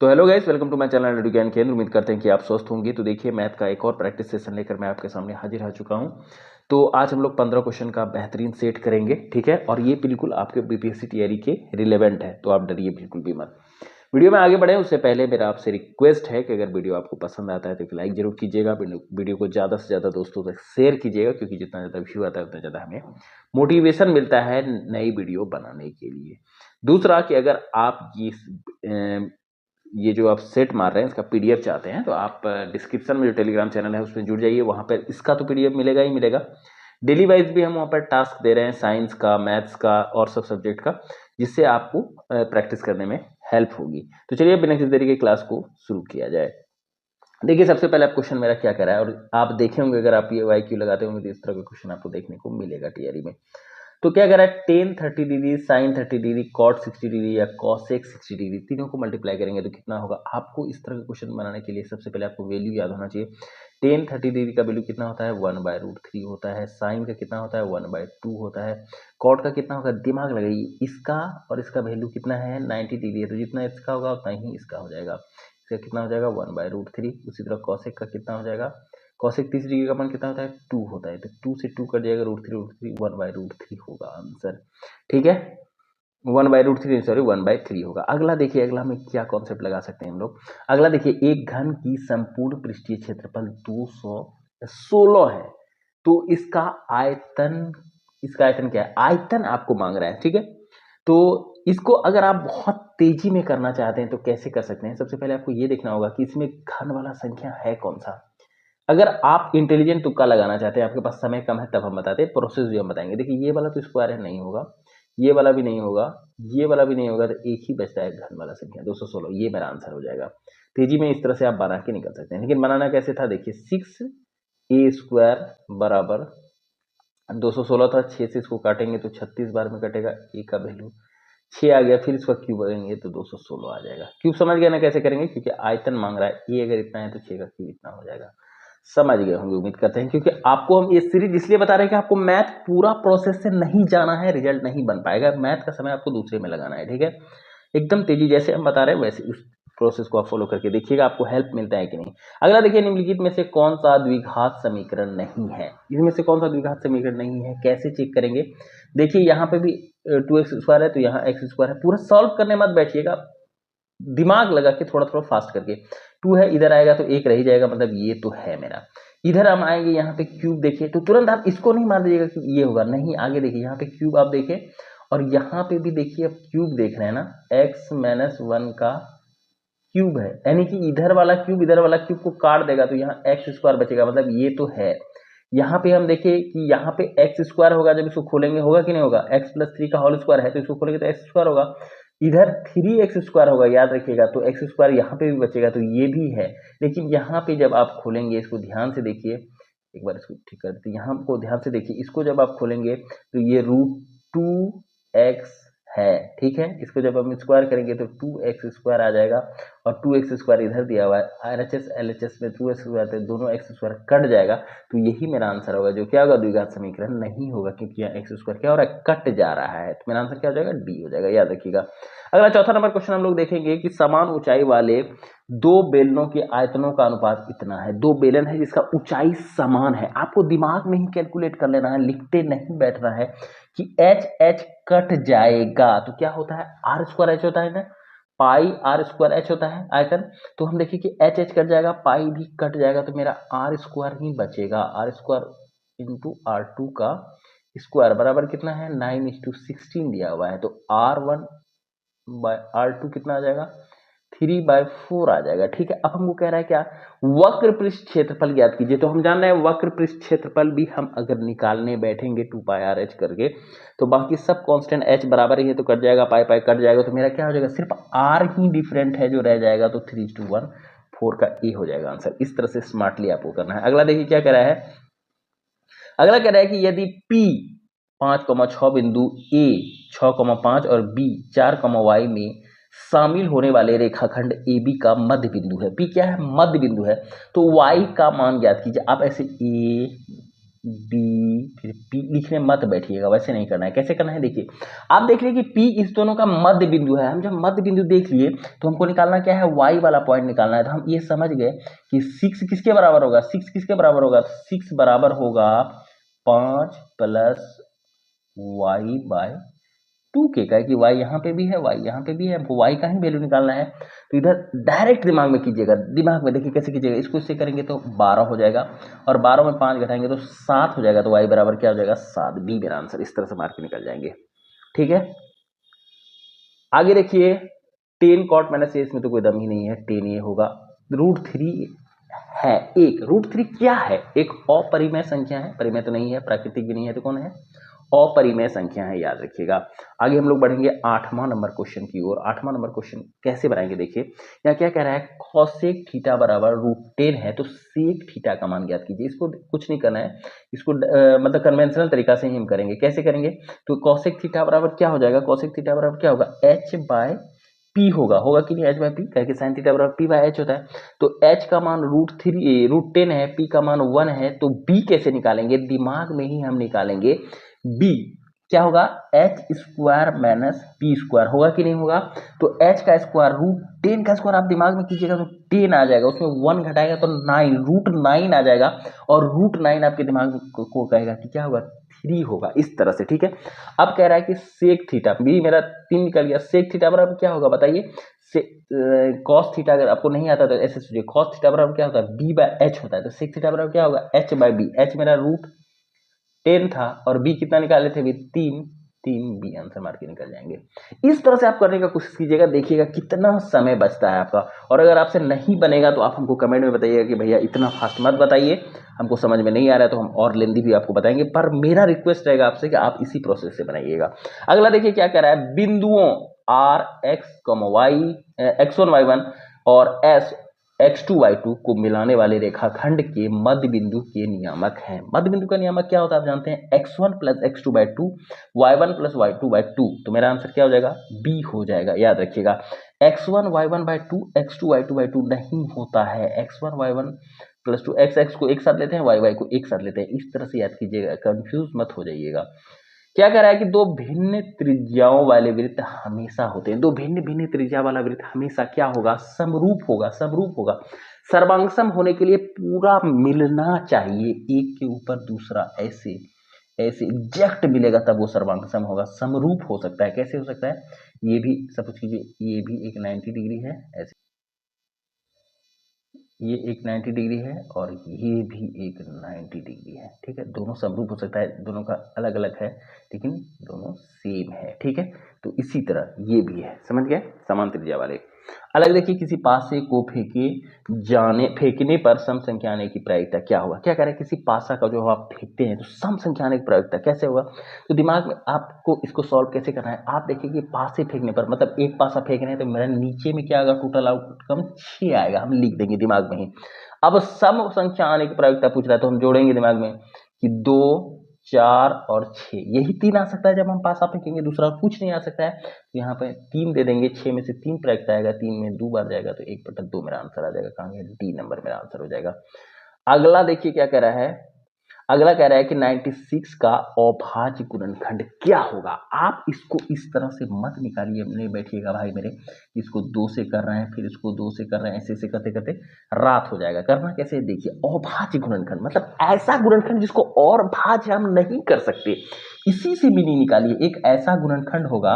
तो hello guys, welcome to my channel Edu Gyan Kendra. उम्मीद करते हैं कि आप स्वस्थ होंगे। तो देखिए, मैथ का एक और प्रैक्टिस सेशन लेकर मैं आपके सामने हाजिर हो चुका हूं। तो आज हम लोग 15 क्वेश्चन का बेहतरीन सेट करेंगे, ठीक है। और ये बिल्कुल आपके बीपीएससी तैयारी के रिलेवेंट है, तो आप डरिए बिल्कुल भी मत। वीडियो में आगे बढ़े उससे पहले मेरा आपसे रिक्वेस्ट है कि अगर वीडियो आपको पसंद आता है तो एक लाइक जरूर कीजिएगा। वीडियो को ज़्यादा से ज़्यादा दोस्तों तक शेयर कीजिएगा, क्योंकि जितना ज़्यादा व्यू आता है उतना ज़्यादा हमें मोटिवेशन मिलता है नई वीडियो बनाने के लिए। दूसरा कि अगर आप ये जो आप सेट मार रहे हैं इसका पीडीएफ चाहते हैं तो आप डिस्क्रिप्शन में जो टेलीग्राम चैनल है उसमें जुड़ जाइए। वहाँ पर इसका तो पीडीएफ मिलेगा ही मिलेगा। डेली वाइज भी हम वहाँ पर टास्क दे रहे हैं, साइंस का, मैथ्स का और सब सब्जेक्ट का, जिससे आपको प्रैक्टिस करने में हेल्प होगी। तो चलिए बिना किसी देरी के क्लास को शुरू किया जाए। देखिए, सबसे पहले आप क्वेश्चन मेरा क्या कह रहा है, और आप देखे होंगे अगर आप ये वाईक्यू लगाते होंगे तो इस तरह का क्वेश्चन आपको देखने को मिलेगा टीआरई में। तो क्या कह रहा है, tan 30 degree, sine 30 degree, cot 60 degree या कॉसेक 60 डिग्री, तीनों को मल्टीप्लाई करेंगे तो कितना होगा। आपको इस तरह का क्वेश्चन बनाने के लिए सबसे पहले आपको वैल्यू याद होना चाहिए। टेन 30 डिग्री का वैल्यू कितना होता है, 1/√3 होता है। साइन का कितना होता है, 1/2 होता है। कॉट का कितना होगा, दिमाग लगाइए, इसका और इसका वैल्यू कितना है, 90 डिग्री है, तो जितना इसका होगा उतना ही इसका हो जाएगा। इसका कितना हो जाएगा, 1/√3। उसी तरह कॉसेक का कितना हो जाएगा, कॉसेक 30 डिग्री का मान कितना होता है, 2 होता है, तो 2 से 2 कट जाएगा, √3 1/√3 होगा आंसर, ठीक है। 1/√3 सॉरी 1/3 होगा। अगला देखिए, अगला में क्या कॉन्सेप्ट लगा सकते हैं हम लोग। अगला देखिए, एक घन की संपूर्ण पृष्ठीय क्षेत्रफल 216 है, तो इसका आयतन क्या है, आयतन आपको मांग रहा है, ठीक है। तो इसको अगर आप बहुत तेजी में करना चाहते हैं तो कैसे कर सकते हैं। सबसे पहले आपको ये देखना होगा कि इसमें घन वाला संख्या है कौन सा। अगर आप इंटेलिजेंट तुक्का लगाना चाहते हैं, आपके पास समय कम है, तब हम बताते हैं, प्रोसेस भी हम बताएंगे। देखिए, ये वाला तो स्क्वायर है, नहीं होगा, ये वाला भी नहीं होगा, ये वाला भी नहीं होगा, तो एक ही बचता है घन वाला संख्या 216, ये मेरा आंसर हो जाएगा। तेजी में इस तरह से आप बना के निकल सकते हैं, लेकिन बनाना कैसे था, देखिए 6a² बराबर 216 था। 6 से इसको काटेंगे तो 36 बार में कटेगा, ए का वैल्यू 6 आ गया, फिर इसका क्यूब करेंगे तो 216 आ जाएगा। क्यूब समझ गया ना कैसे करेंगे, क्योंकि आयतन मांग रहा है, ए अगर इतना है तो 6 का क्यूब इतना हो जाएगा। समझ गए होंगे उम्मीद करते हैं, क्योंकि आपको हम ये सीरीज इसलिए बता रहे हैं कि आपको मैथ पूरा प्रोसेस से नहीं जाना है, रिजल्ट नहीं बन पाएगा। मैथ का समय आपको दूसरे में लगाना है, ठीक है। एकदम तेजी जैसे हम बता रहे हैं वैसे उस प्रोसेस को आप फॉलो करके देखिएगा, आपको हेल्प मिलता है कि नहीं। अगला देखिए, निम्नलिखित में से कौन सा द्विघात समीकरण नहीं है। इसमें से कौन सा द्विघात समीकरण नहीं है, कैसे चेक करेंगे। देखिए, यहाँ पे भी 2x² है तो यहाँ x² है। पूरा सॉल्व करने मत बैठिएगा, दिमाग लगा के थोड़ा थोड़ा फास्ट करके। 2 है, इधर आएगा तो 1 रह जाएगा, मतलब ये तो है मेरा। इधर हम आएंगे, यहाँ पे क्यूब देखिए, तो तुरंत आप इसको नहीं मान दीजिएगा कि ये होगा, नहीं। आगे देखिए, यहाँ पे क्यूब आप देखें, और यहाँ पे भी देखिए, आप क्यूब देख रहे हैं ना, x-1 का क्यूब है, यानी कि इधर वाला क्यूब को काट देगा तो यहाँ x² बचेगा, मतलब ये तो है। यहाँ पे हम देखें कि यहाँ पे x² होगा, जब इसको खोलेंगे होगा कि नहीं होगा, x+3 का होल स्क्वायर है तो इसको खोलेंगे तो x² होगा। इधर 3x² होगा, याद रखिएगा, तो x² यहाँ पे भी बचेगा, तो ये भी है। लेकिन यहाँ पे जब आप खोलेंगे, इसको ध्यान से देखिए, एक बार इसको ठीक कर देते हैं, यहाँ को ध्यान से देखिए, इसको जब आप खोलेंगे तो ये √2x है, ठीक है। इसको जब हम स्क्वायर करेंगे तो 2x² आ जाएगा, और 2x² इधर दिया हुआ है, RHS LHS में 2x² आते हैं, दोनों x² कट जाएगा, तो यही मेरा आंसर होगा, जो क्या होगा, द्विघात समीकरण नहीं होगा, क्योंकि यहाँ x² क्या हो रहा है, कट जा रहा है। तो मेरा आंसर क्या हो जाएगा, डी हो जाएगा, याद रखिएगा। अगला चौथा नंबर क्वेश्चन हम लोग देखेंगे कि समान ऊंचाई वाले दो बेलनों के आयतनों का अनुपात इतना है। दो बेलन है जिसका ऊंचाई समान है, आपको दिमाग में ही कैलकुलेट कर लेना है, लिखते नहीं बैठना है कि h कट जाएगा तो क्या होता है, r² h होता है ना, पाई r² h होता है आयतन। तो हम देखिए कि h कट जाएगा, पाई भी कट जाएगा, तो मेरा r² ही बचेगा। r² इंटू r2 का स्क्वायर बराबर कितना है, 9:16 दिया हुआ है, तो r1/r2 कितना आ जाएगा, 3/4 आ जाएगा, ठीक है। अब हमको कह रहा है क्या, वक्र पृष्ठ क्षेत्रफल ज्ञात कीजिए। तो हम जान रहे हैं वक्र पृष्ठ क्षेत्रफल भी हम अगर निकालने बैठेंगे 2πr/h करके, तो बाकी सब कांस्टेंट h बराबर ही है, तो कट जाएगा, पाई पाई कट जाएगा, तो मेरा क्या हो जाएगा, सिर्फ r ही डिफरेंट है जो रह जाएगा, तो 3:1 4 का ए हो जाएगा आंसर। इस तरह से स्मार्टली आपको करना है। अगला देखिए क्या कह रहा है, अगला कह रहा है कि यदि P 5,6 बिंदु A 6,5 और B 4,y में शामिल होने वाले रेखाखंड AB का मध्य बिंदु है। P क्या है, मध्य बिंदु है, तो y का मान ज्ञात कीजिए। आप ऐसे A बी, फिर पी लिखने मत बैठिएगा, वैसे नहीं करना है। कैसे करना है देखिए, आप देख लिए कि पी इस दोनों का मध्य बिंदु है। हम जब मध्य बिंदु देख लिए तो हमको निकालना क्या है, वाई वाला पॉइंट निकालना है। तो हम ये समझ गए कि 6 किसके बराबर होगा, 6 किसके बराबर होगा, 6 बराबर होगा 5 प्लस वाई बाय 2 के का, कि y यहाँ पे भी है, y यहाँ पे भी है, हमको y का ही वैल्यू निकालना है। तो इधर डायरेक्ट दिमाग में कीजिएगा, दिमाग में देखिए कैसे कीजिएगा। इसको इससे करेंगे तो 12 हो जाएगा, और 12 में 5 घटाएंगे तो 7 हो जाएगा। तो y बराबर क्या हो जाएगा, 7। बी मेरा आंसर। इस तरह से मार के निकल जाएंगे, ठीक है। आगे देखिए 10 cot माइनस ए, इसमें तो कोई दम ही नहीं है, 10 ये होगा। √3 है एक, √3 क्या है, एक अपरिमेय संख्या है, परिमेय तो नहीं है, प्राकृतिक भी नहीं है, तो कौन है, अपरिमेय संख्या है, याद रखिएगा। आगे हम लोग बढ़ेंगे 8वां नंबर क्वेश्चन की ओर। 8वां नंबर क्वेश्चन कैसे बनाएंगे देखिए, यहाँ क्या कह रहा है, cosec थीटा बराबर √10 है, तो sec थीटा का मान ज्ञात कीजिए। इसको कुछ नहीं करना है, इसको मतलब कन्वेंशनल तरीका से ही हम करेंगे। कैसे करेंगे, तो cosec थीटा बराबर क्या हो जाएगा, cosec थीटा बराबर क्या होगा, h बाय पी होगा कि नहीं, h बाय पी, कह साइन थीटा बराबर पी बाय एच होता है। तो h का मान √10 है, p का मान 1 है, तो b कैसे निकालेंगे, दिमाग में ही हम निकालेंगे। b क्या होगा, H square minus P square, होगा कि नहीं होगा। तो h का स्क्वायर √10 का स्क्वायर आप दिमाग में कीजिएगा तो 10 आ जाएगा, उसमें 1 घटाएगा तो 9, √9 आ जाएगा, और √9 आपके दिमाग को कहेगा कि क्या होगा, 3 होगा, इस तरह से, ठीक है। अब कह रहा है कि सेक थीटा, बी मेरा 3 निकल गया, सेक थीटा बराबर क्या होगा बताइए, कॉस थीटा अगर आपको नहीं आता तो ऐसे सोचिए, कॉस थीटा बराबर क्या होता है, बी बाय एच होता है, तो सेक थीटा बराबर क्या होगा, एच बाय बी। एच मेरा √10 था, और बी कितना निकाले थे, 3 बी आंसर मार के निकल जाएंगे। इस तरह से आप करने का कोशिश कीजिएगा, देखिएगा कितना समय बचता है आपका। और अगर आपसे नहीं बनेगा तो आप हमको कमेंट में बताइएगा कि भैया इतना फास्ट मत बताइए, हमको समझ में नहीं आ रहा है, तो हम और लेंदी भी आपको बताएंगे। पर मेरा रिक्वेस्ट रहेगा आपसे कि आप इसी प्रोसेस से बनाइएगा। अगला देखिए क्या कह रहा है, बिंदुओं are x Y, x1 y1 और एस x2 y2 को मिलाने वाले रेखाखंड के मध्य बिंदु के नियामक हैं। मध्य बिंदु का नियामक क्या होता है आप जानते हैं, x1 plus x2/2, y1 plus y2/2। तो मेरा आंसर क्या हो जाएगा, बी हो जाएगा, याद रखिएगा। x1 y1/2 x2 y2/2 नहीं होता है, x1 y1 प्लस 2, x को एक साथ लेते हैं, y को एक साथ लेते हैं। इस तरह से याद कीजिएगा, कंफ्यूज मत हो जाइएगा। क्या कह रहा है कि दो भिन्न त्रिज्याओं वाले वृत्त हमेशा होते हैं, दो भिन्न भिन्न त्रिज्या वाला वृत्त हमेशा क्या होगा, समरूप होगा, समरूप होगा। सर्वांगसम होने के लिए पूरा मिलना चाहिए, एक के ऊपर दूसरा ऐसे ऐसे एग्जैक्ट मिलेगा, तब वो सर्वांगसम होगा। समरूप हो सकता है, कैसे हो सकता है, ये भी सपोज कीजिए, ये भी एक 90 डिग्री है, ऐसे ये एक 90 डिग्री है, और ये भी एक 90 डिग्री है, ठीक है। दोनों समरूप हो सकता है, दोनों का अलग अलग है, लेकिन दोनों सेम है, ठीक है। तो इसी तरह ये भी है, समझ गए, समान त्रिज्या वाले। अलग देखिए, किसी पासे को फेंकने पर सम संख्या आने की प्रायिकता क्या होगा। क्या कह रहे हैं, किसी पासा का जो आप फेंकते हैं तो सम संख्या आने की प्रायिकता कैसे होगा। तो दिमाग में आपको इसको सॉल्व कैसे करना है, आप देखिए कि पासे फेंकने पर, मतलब एक पासा फेंक रहे हैं तो मेरा नीचे में क्या आएगा, टोटल आउटकम 6 आएगा, हम लिख देंगे दिमाग में ही। अब सम संख्या आने की प्रायिकता पूछ रहा है, तो हम जोड़ेंगे दिमाग में कि 2, 4 और 6, यही 3 आ सकता है जब हम पासा फेंकेंगे, दूसरा कुछ नहीं आ सकता है। तो यहाँ पे 3 दे देंगे, 6 में से 3 प्रायिकता आएगा, 3 में 2 बार जाएगा, तो 1/2 मेरा आंसर आ जाएगा, कहाँ गया, डी नंबर मेरा आंसर हो जाएगा। अगला देखिए क्या कह रहा है, अगला कह रहा है कि 96 का अभाज्य गुणनखंड क्या होगा। आप इसको इस तरह से मत निकालिए, नहीं बैठिएगा भाई मेरे, इसको 2 से कर रहे हैं, फिर इसको 2 से कर रहे हैं, ऐसे ऐसे करते करते रात हो जाएगा। करना कैसे देखिए, अभाज्य गुणनखंड मतलब ऐसा गुणनखंड जिसको और भाज्य हम नहीं कर सकते, इसी से भी नहीं निकालिए। एक ऐसा गुणनखंड होगा,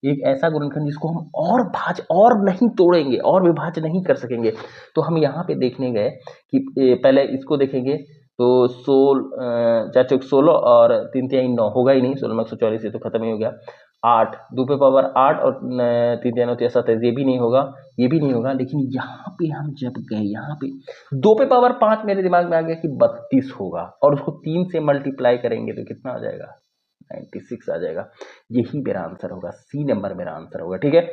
एक ऐसा गुणनखंड जिसको हम और भाज्य और नहीं तोड़ेंगे, और विभाज्य नहीं कर सकेंगे। तो हम यहाँ पे देखने गए कि पहले इसको देखेंगे, तो 4 चौक 16 और 3 तिहाई 9, होगा ही नहीं, 16 में 144, ये तो खत्म ही हो गया। 8 2 पे पावर 8 और 3 तिहाई 9 27, ये भी नहीं होगा, ये भी नहीं होगा। लेकिन यहाँ पे हम जब गए, यहाँ पे 2 पे पावर 5 मेरे दिमाग में आ गया कि 32 होगा, और उसको 3 से मल्टीप्लाई करेंगे तो कितना आ जाएगा, 96 आ जाएगा। यही मेरा आंसर होगा, सी नंबर मेरा आंसर होगा, ठीक है।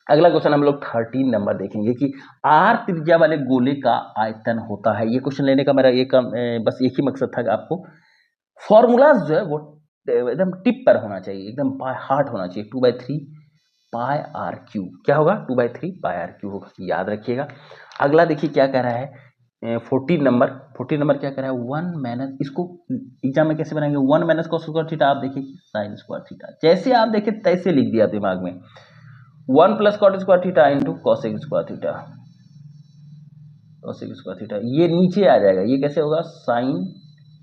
अगला क्वेश्चन हम लोग 13 नंबर देखेंगे कि आर त्रिज्या वाले गोले का आयतन होता है। ये क्वेश्चन लेने का मेरा एक बस एक ही मकसद था कि आपको फॉर्मूला जो है वो एकदम टिप पर होना चाहिए, एकदम बाय हार्ट होना चाहिए। 2/3 पाई आर क्यू क्या होगा, 2/3 पाई आर क्यू होगा, याद रखिएगा। अगला देखिए क्या कह रहा है 14 नंबर क्या करा है 1 माइनस, इसको एग्जाम में कैसे बनाएंगे 1 माइनस कॉस स्क्वायर थीटा, आप देखिए साइन स्क्वायर थीटा, जैसे आप देखे तैसे लिख दिया दिमाग में 1 plus cot square theta into cosec square theta, cosec square theta, ये नीचे आ जाएगा, ये कैसे होगा साइन,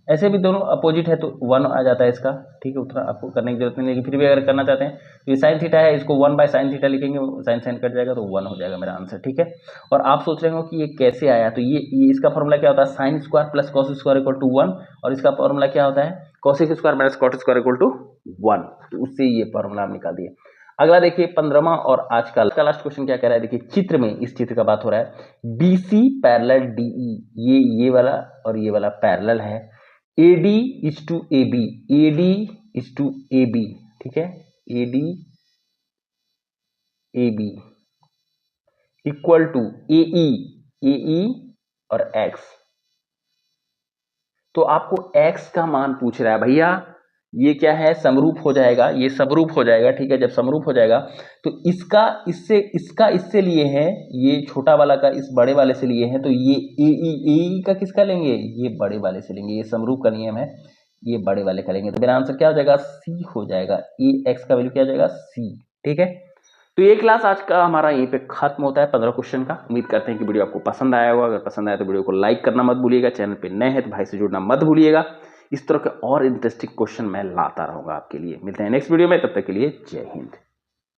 ऐसे भी दोनों अपोजिट है तो 1 आ जाता है इसका, ठीक है, उतना आपको करने की जरूरत नहीं, लेकिन फिर भी अगर करना चाहते हैं तो ये साइन थीटा है, इसको 1 बाय साइन थीटा लिखेंगे, साइन साइन कट जाएगा तो 1 हो जाएगा मेरा आंसर, ठीक है। और आप सोच रहे हो कि ये कैसे आया, तो ये इसका फॉर्मूला क्या होता है sine square plus cos square equal to 1, और इसका फॉर्मूला क्या होता है cosec square minus cot square equal to 1, तो उससे ये फॉर्मूला आप निकाल दिए। अगला देखिए 15वां और आज का लास्ट क्वेश्चन क्या कह रहा है, देखिए चित्र में, इस चित्र का बात हो रहा है BC पैरेलल DE, ये वाला और ये वाला पैरेलल है, AD is to AB, AD is to AB, ठीक है, AD AB equal to AE और X, तो आपको X का मान पूछ रहा है भैया, ये क्या है समरूप हो जाएगा, ये समरूप हो जाएगा, ठीक है, जब समरूप हो जाएगा तो इससे लिए हैं, ये छोटा वाला का इस बड़े वाले से लिए हैं, तो ये AE का किसका लेंगे, ये बड़े वाले से लेंगे, ये समरूप का नियम है, ये बड़े वाले का लेंगे, तो मेरा आंसर क्या हो जाएगा C हो जाएगा, AX का वैल्यू क्या हो जाएगा C, ठीक है। तो ये क्लास आज का हमारा यहीं पे खत्म होता है 15 क्वेश्चन का। उम्मीद करते हैं कि वीडियो आपको पसंद आया होगा, अगर पसंद आया तो वीडियो को लाइक करना मत भूलिएगा, चैनल पे नए हैं तो भाई से जुड़ना मत भूलिएगा, इस तरह के और इंटरेस्टिंग क्वेश्चन मैं लाता रहूंगा आपके लिए। मिलते हैं नेक्स्ट वीडियो में, तब तक के लिए जय हिंद।